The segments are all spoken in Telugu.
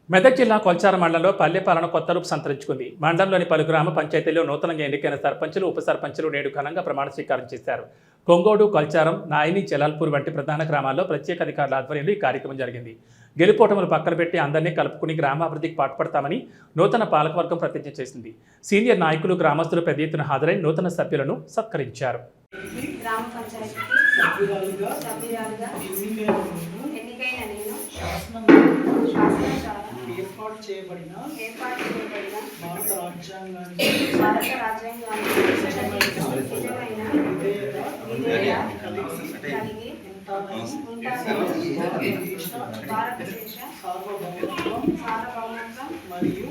మెదక్ జిల్లా కొల్చార మండలంలో పల్లె పాలన కొత్త రూపు సంతరించుకుంది. మండలంలోని పలు గ్రామ పంచాయతీల్లో నూతనంగా ఎన్నికైన సర్పంచులు, ఉప సర్పంచులు నేడు ఘనంగా ప్రమాణ స్వీకారం చేశారు. కొంగోడు, కొల్చారం, నాయని, జలాల్పూర్ వంటి ప్రధాన గ్రామాల్లో ప్రత్యేక అధికారుల ఆధ్వర్యంలో ఈ కార్యక్రమం జరిగింది. గెలుపోటములు పక్కన పెట్టి అందరినీ కలుపుకుని గ్రామాభివృద్ధికి పాటుపడతామని నూతన పాలకవర్గం ప్రతిజ్ఞ చేసింది. సీనియర్ నాయకులు, గ్రామస్తులు పెద్ద ఎత్తున హాజరై నూతన సభ్యులను సత్కరించారు. గ్రామ పంచాయతీకి సభ్యురాలుగా ఎన్నికైన నేను ఏర్పాటు చేయబడిన భారత రాజ్యాంగానికి నిజమైన విధేయత కలిగి భారతదేశ సార్వభౌమత్వం మరియు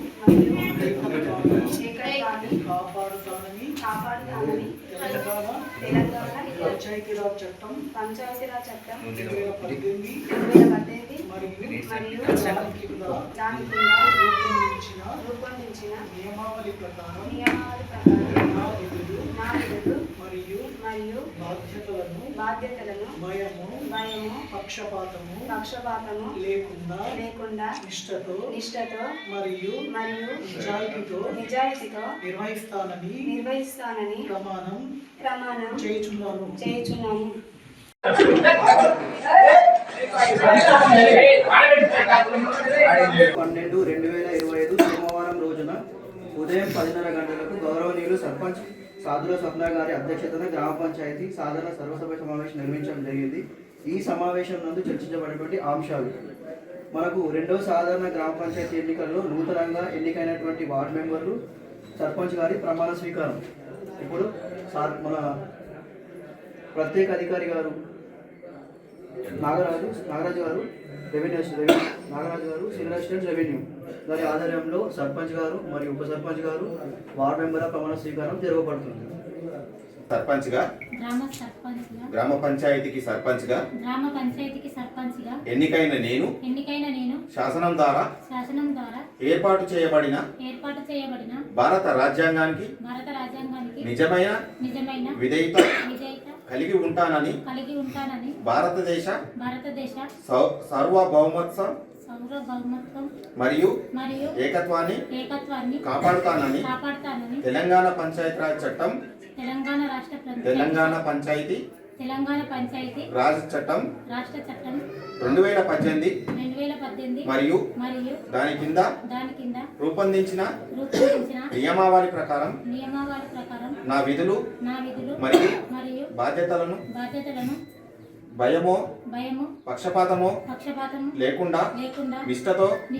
ఏకత్వాన్ని కాపాడుతానని తెలంగాణ పంచాయతీరాజ్ చట్టం 2018 మరియు దాని కింద రూపొందించిన నియమావళి ప్రకారం నా విధులు మరియు బాధ్యతలను భయము పక్షపాతము లేకుండా నిష్ఠతో మరియు నిజాయితీతో నిర్వహిస్తానని ప్రమాణం చేయుచున్నాను. 12/2025 సోమవారం రోజున ఉదయం 10:30 గంటలకు గౌరవనీయులు సర్పంచ్ సాధుల స్వప్న గారి అధ్యక్షతన గ్రామ పంచాయతీ సాధారణ సర్వసభ సమావేశం నిర్వహించడం జరిగింది. ఈ సమావేశం నందు చర్చించబడినటువంటి అంశాలు: మనకు రెండవ సాధారణ గ్రామ పంచాయతీ ఎన్నికల్లో నూతనంగా ఎన్నికైనటువంటి వార్డు మెంబర్లు, సర్పంచ్ గారి ప్రమాణ స్వీకారం. ఇప్పుడు మన ప్రత్యేక అధికారి గారు నాగరాజు గారు నాగరాజు గారు సీనియర్ అసిస్టెంట్ రెవెన్యూ గారి ఆధ్వర్యంలో సర్పంచ్ గారు మరియు ఉప సర్పంచ్ గారు వార్డు మెంబర్ల ప్రమాణ స్వీకారం జరగబడుతుంది. సర్పంచ్ గా గ్రామ పంచాయతీకి సర్పంచ్ గా ఎన్నికైన నేను శాసనం ద్వారా ఏర్పాటు చేయబడిన భారత రాజ్యాంగానికి నిజమైన విధేయత కలిగి ఉంటానని భారతదేశ సార్వభౌమత్వం మరియు ఏకత్వాన్ని కాపాడుతానని తెలంగాణ పంచాయతీరాజ్ చట్టం తెలంగాణ పంచాయతీ రాజ్ చట్టం 2018 మరియు దాని కింద రూపొందించిన నియమావళి ప్రకారం నా విధులు మరియు బాధ్యతలను భయమో పక్షపాతమో లేకుండా నిష్ఠతో